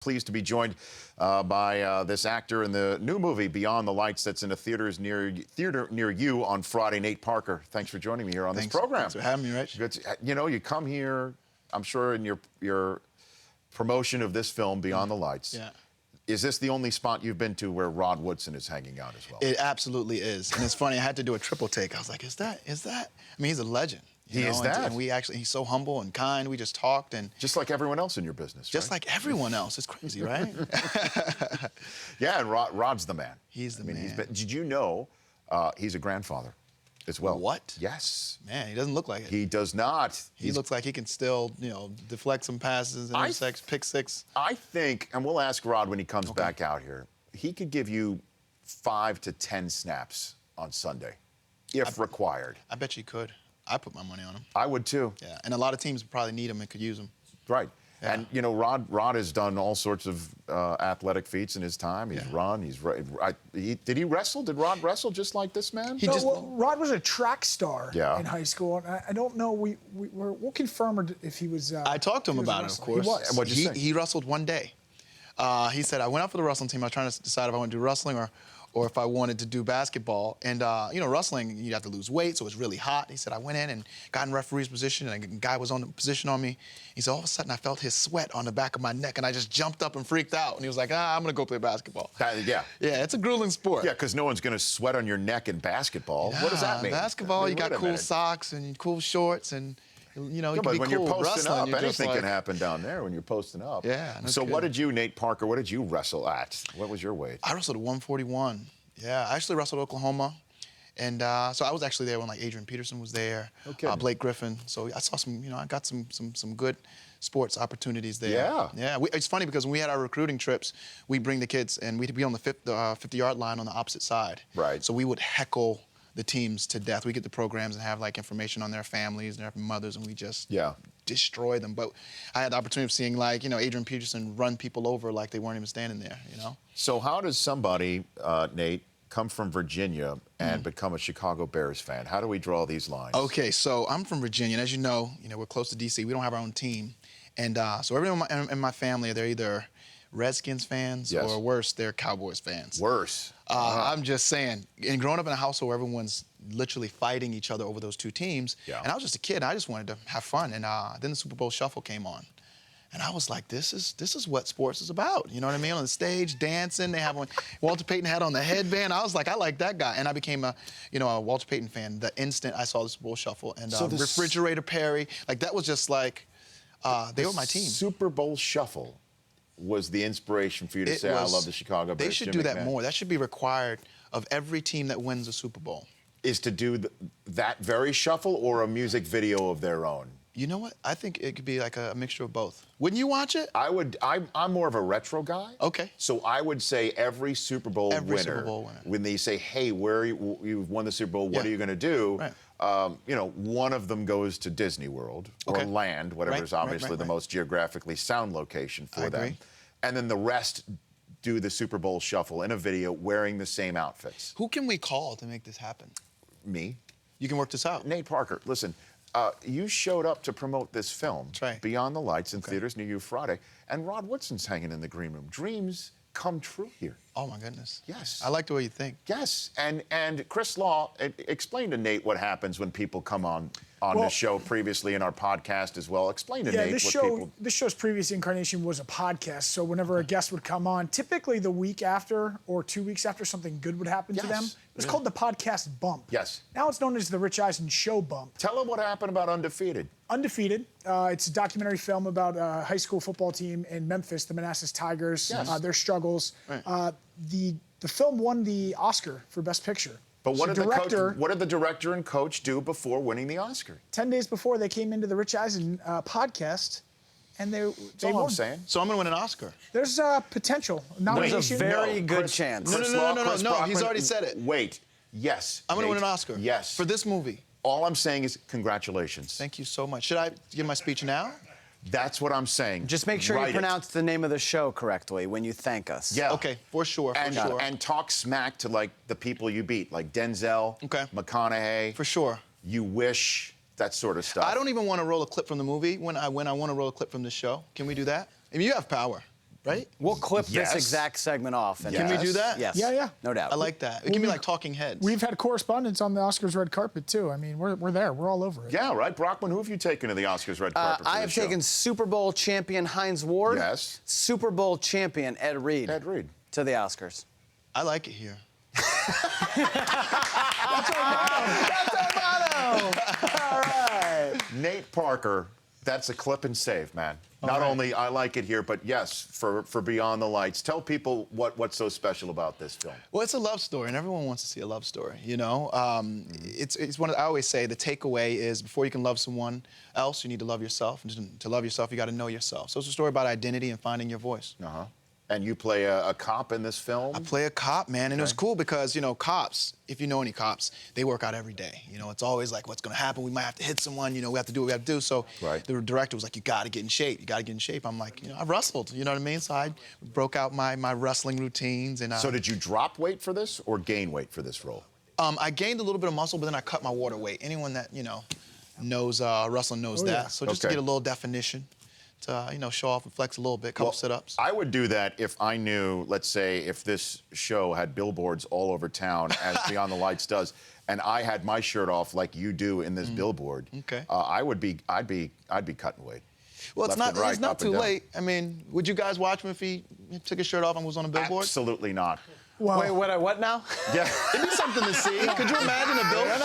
Pleased to be joined by this actor in the new movie Beyond the Lights that's in a theater near you on Friday. Nate Parker, thanks for joining me here on this program. Thanks for having me, Rich. Good you know, you come here, I'm sure in your promotion of this film, Beyond the Lights. Yeah. Is this the only spot you've been to where Rod Woodson is hanging out as well? It absolutely is. And it's funny, I had to do a triple take. I was like, is that? I mean, he's a legend. He is that. And he's so humble and kind. We just talked and... Just like everyone else in your business, Just right? like everyone else. It's crazy, right? Yeah, and Rod's the man. He's the man. Did you know he's a grandfather as well? What? Yes. Man, he doesn't look like it. He does not. He looks like he can still, deflect some passes, intercept, pick six. I think, and we'll ask Rod when he comes back out here, he could give you 5 to 10 snaps on Sunday, if required. I bet you could. I put my money on him. I would too. Yeah, and a lot of teams probably need him and could use him. Right. Yeah. And, Rod has done all sorts of athletic feats in his time. He's run. Did he wrestle? Did Rod wrestle just like this man? Rod was a track star in high school. And I don't know. We'll confirm if he was. I talked to him about it, of course. He was. What'd you say? He wrestled one day. He said, I went out for the wrestling team. I was trying to decide if I wanted to do wrestling or if I wanted to do basketball. And, wrestling, you have to lose weight, so it's really hot. He said, I went in and got in referee's position, and a guy was on the position on me. He said, all of a sudden, I felt his sweat on the back of my neck, and I just jumped up and freaked out. And he was like, I'm going to go play basketball. Yeah. Yeah, it's a grueling sport. Yeah, because no one's going to sweat on your neck in basketball. What does that mean? Basketball, you got cool socks and cool shorts and... you can but be when cool. you're posting Wrestling, up, anything can happen down there when you're posting up. Yeah. So what did you, Nate Parker, what did you wrestle at? What was your weight? I wrestled at 141. Yeah, I actually wrestled Oklahoma. And so I was actually there when Adrian Peterson was there, Blake Griffin. So I saw some, I got some good sports opportunities there. Yeah. Yeah. It's funny because when we had our recruiting trips, we bring the kids and we'd be on the 50-yard line on the opposite side. Right. So we would heckle the teams to death. We get the programs and have information on their families and their mothers, and we just destroy them. But I had the opportunity of seeing Adrian Peterson run people over like they weren't even standing there. So how does somebody, Nate, come from Virginia and become a Chicago Bears fan? How do we draw these lines? Okay, so I'm from Virginia, and as you know, we're close to D.C. We don't have our own team, and so everyone in my family, they're either Redskins fans or worse, they're Cowboys fans. Worse. I'm just saying, and growing up in a household where everyone's literally fighting each other over those two teams, and I was just a kid, I just wanted to have fun, and then the Super Bowl Shuffle came on. And I was like, this is what sports is about. You know what I mean? On the stage, dancing. They have Walter Payton had on the headband. I was like, I like that guy. And I became a Walter Payton fan the instant I saw the Super Bowl Shuffle. And Refrigerator Perry, that was just they were my team. Super Bowl Shuffle was the inspiration for you to say, I love the Chicago Bears. They should do that more. That should be required of every team that wins a Super Bowl. Is to do that very shuffle or a music video of their own? You know what? I think it could be a mixture of both. Wouldn't you watch it? I'm more of a retro guy. Okay. So I would say every Super Bowl winner, when they say, hey, you've won the Super Bowl, what are you going to do? Right. One of them goes to Disney World or Land, whatever is obviously the most geographically sound location for them. Agree. And then the rest do the Super Bowl Shuffle in a video wearing the same outfits. Who can we call to make this happen? Me. You can work this out. Nate Parker, listen. You showed up to promote this film, Beyond the Lights, in theaters near you Friday, and Rod Woodson's hanging in the green room. Dreams come true here. Oh, my goodness. Yes. I like the way you think. Yes, and Chris Law, explain to Nate what happens when people come on this show previously in our podcast as well. Explain to Nate this show's previous incarnation was a podcast, so whenever a guest would come on, typically the week after or 2 weeks after something good would happen to them, it was called the podcast bump. Yes. Now it's known as the Rich Eisen show bump. Tell them what happened about Undefeated. Undefeated. It's a documentary film about a high school football team in Memphis, the Manassas Tigers, their struggles. Right. The film won the Oscar for Best Picture. But what did the director and coach do before winning the Oscar? 10 days before, they came into the Rich Eisen podcast, and they won. I'm saying. So I'm going to win an Oscar. There's potential. Nomination. There's a very good chance. No, he's already said it. Wait. Yes. I'm going to win an Oscar. Yes. For this movie. All I'm saying is congratulations. Thank you so much. Should I give my speech now? That's what I'm saying. Just make sure you pronounce the name of the show correctly when you thank us. Yeah. Okay, for sure. And talk smack to the people you beat, like Denzel, McConaughey. For sure. You wish, that sort of stuff. I don't even want to roll a clip from the movie when I want to roll a clip from the show. Can we do that? I mean, you have power. right? We'll clip this exact segment off. And Can we do that? Yes. Yeah. No doubt. I like that. It can be like talking heads. We've had correspondence on the Oscars red carpet too. I mean, we're there. We're all over it. Yeah, right. Brockman, who have you taken to the Oscars red carpet? I have taken Super Bowl champion Hines Ward. Yes. Super Bowl champion Ed Reed. Ed Reed. To the Oscars. I like it here. That's our motto. All right. Nate Parker, that's a clip and save, man. Not only I like it here, but yes, for Beyond the Lights. Tell people what's so special about this film. Well, it's a love story, and everyone wants to see a love story. You know, it's one. I always say the takeaway is before you can love someone else, you need to love yourself. And to love yourself, you got to know yourself. So it's a story about identity and finding your voice. And you play a cop in this film? I play a cop, man, and it was cool because, you know, cops, if you know any cops, they work out every day. You know, it's always like, what's going to happen? We might have to hit someone, you know, we have to do what we have to do. So the director was like, you got to get in shape. You got to get in shape. I'm like, you know, I wrestled, you know what I mean? So I broke out my wrestling routines. And so did you drop weight for this or gain weight for this role? I gained a little bit of muscle, but then I cut my water weight. Anyone that, you know, knows wrestling knows that. Yeah. So just to get a little definition. To, you know, show off and flex a little bit, couple sit-ups. I would do that if I knew, let's say, if this show had billboards all over town, as Beyond the Lights does, and I had my shirt off like you do in this billboard. Okay. I'd be cutting weight. Well, it's not, right, it's not too late. I mean, would you guys watch him if he took his shirt off and was on a billboard? Absolutely not. Well, Wait, what now? Yeah. It'd be something to see. Could you imagine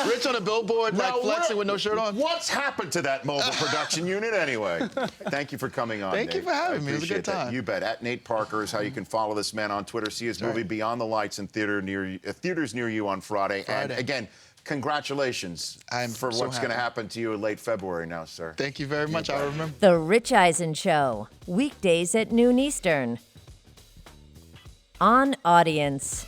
Rich on a billboard, like flexing with no shirt on? What's happened to that mobile production unit anyway? Thank you for coming on, Thank you Nate. for having me. It was a good Appreciate that. time. You bet. At Nate Parker is how you can follow this man on Twitter. See his movie Beyond the Lights in theaters near you on Friday. And again, congratulations for so what's going to happen to you in late February now, sir. Thank you very much. I remember. The Rich Eisen Show, weekdays at noon Eastern. On Audience.